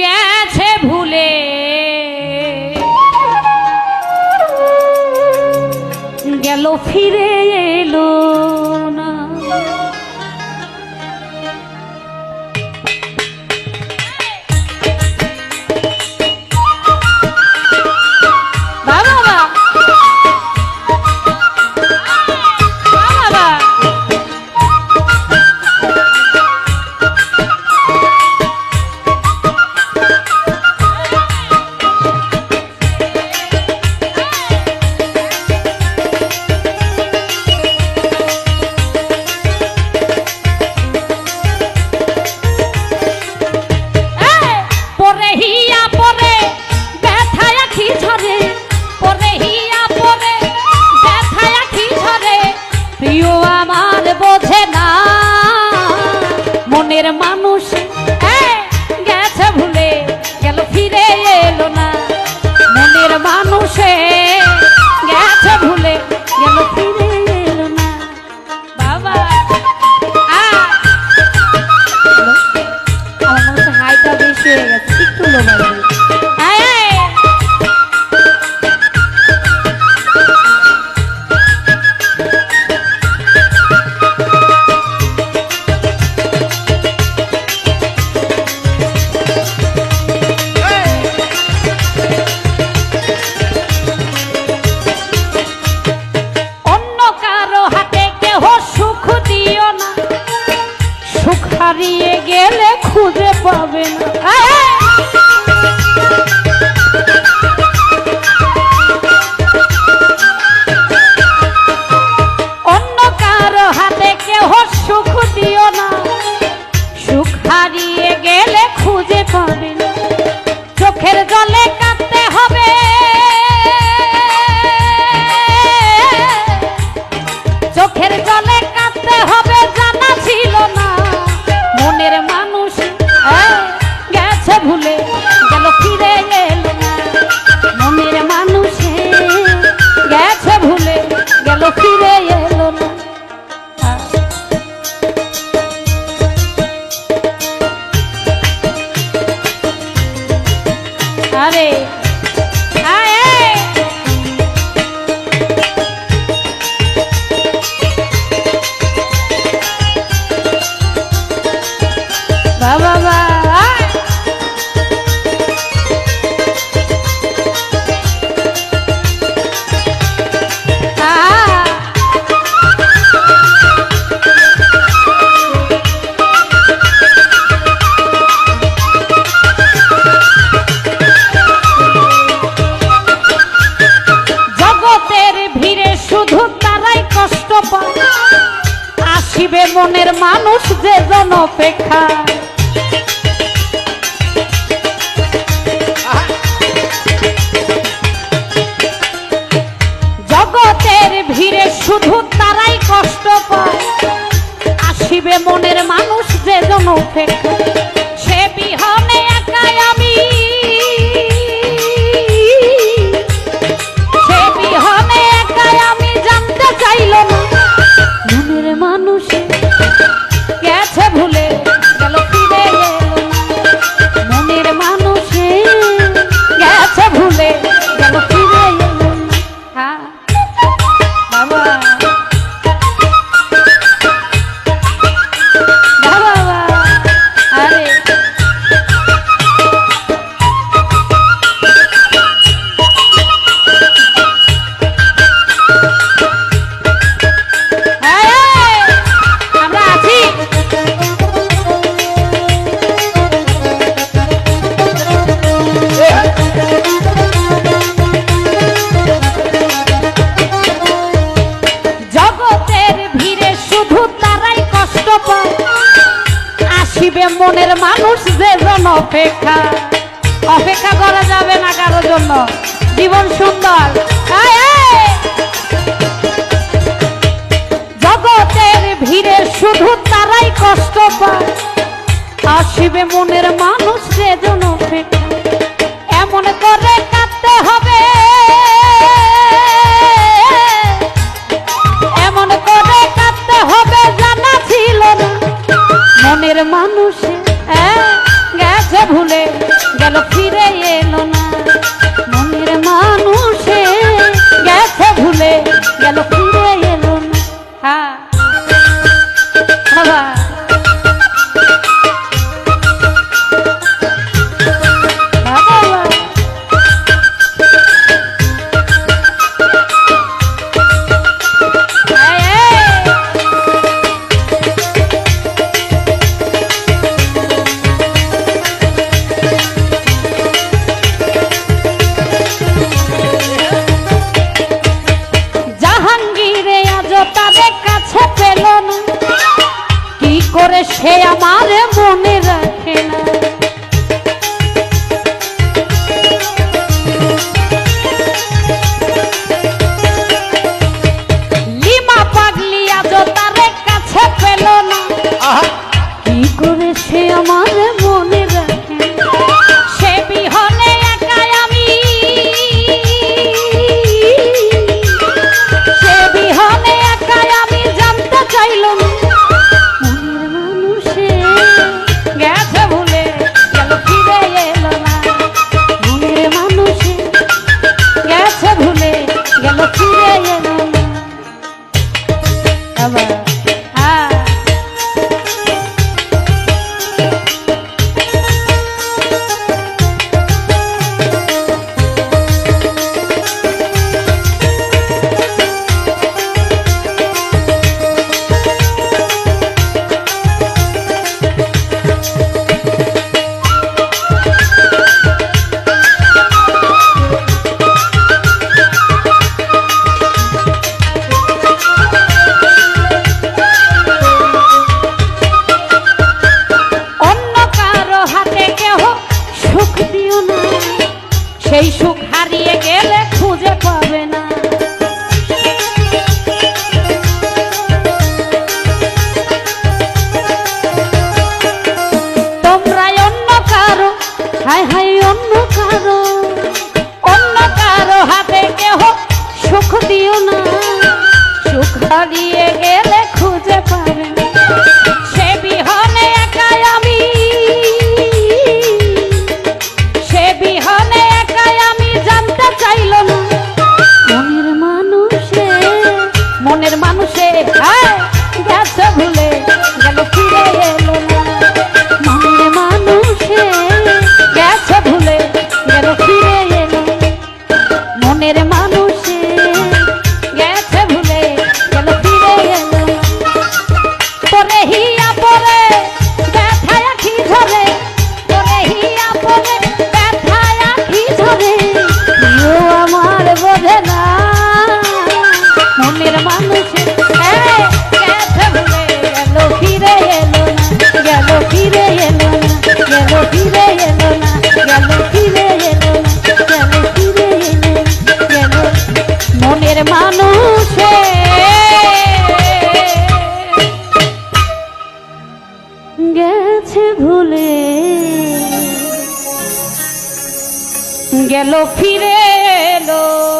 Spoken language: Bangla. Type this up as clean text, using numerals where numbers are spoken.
গেছে ভুলে গেল ফিরে এলো না। মনের মানুষ গেছে ভুলে গেল ফিরে এলো না। মনের মানুষে গেছে ভুলে গেল ফিরে এলো না। বাবা আমার মনে হচ্ছে হাইটা বেশি হয়ে গেছে, একটু লো বাড়বে। হারিয়ে গেলে খুঁজে পাবে না। অন্য কারো হাতে কেহ সুখ দিও না, সুখ হারিয়ে গেলে খুঁজে পাবে না। চোখের জলে কাঁদতে হবে, চোখের জলে কাঁদতে হবে জানা ছিল না। মনের মানুষ গেছে ভুলে গেল ফিরে এলো না। মনের মানুষ গেছে ভুলে গেল ফিরে এলো না। আরে আসিবে মনের মানুষ যে জন অপেক্ষা। জগতের ভিড়ে শুধু তারাই কষ্ট পায়। আসিবে মনের মানুষ যে জন অপেক্ষা। সে বিহনে একাই আমি, সে বিহনে একাই আমি জানতে চাইল না। মনের মানুষ গেছে ভুলে গেল ফিরে এলো না। মনের মানুষ গেছে ভুলে গেল ফিরে এলো না। বাবা বাবা আরে মনের মানুষ যে জন অপেক্ষা। অপেক্ষা করা যাবে না কারো জন্য, জীবন সুন্দর। জগতের ভিড়ে শুধু তারাই কষ্ট পায়। আসিবে মনের মানুষ যে জন অপেক্ষা। এমন করে কাঁদতে হবে, এমন করে কাঁদতে হবে জানা ছিল না। মনের মানুষ গেছে ভুলে গেল ফিরে এলো না মনের মানুষে গেছে ভুলে গেল ফিরে এলো না হ্যাঁ বাবা করে সে আমার মনে রাখে না লিমা পাগলি আজ তার কাছে পেল না কি করে সে আমার মনে রাখে সে বিহনে একাই আমি সে বিহনে একাই আমি জানতে চাইল না সেই সুখ হারিয়ে গেলে খুঁজে পাবে না তোমরা অন্য কারো হায় হায় অন্য কারো হাতে কেহ সুখ দিও না সুখ হারিয়ে গেলে খুঁজে পাবে না সে বিহনে একাই আমি সে বিহনে মনের মানুষে গেছে ভুলে গেল ফিরে এলো না মনের মানুষে গেছে ভুলে গেল ফিরে এলো মনের মানুষে গেছে ভুলে গেল ফিরে এলো তোরে হিয়া পরে ব্যথায় আখি ঝরে তোরে হিয়া পরে ব্যথায় আখি ঝরে আমার বোঝে না মনের মানুষে গেছে ভুলে গেল ফিরে এলো না গেল ফিরে এলো না গেল ফিরে এলো না গেল ফিরে এলো না গেল ফিরে এলো গেল মনের মানুষে গেছে ভুলে গেল ফিরে এলো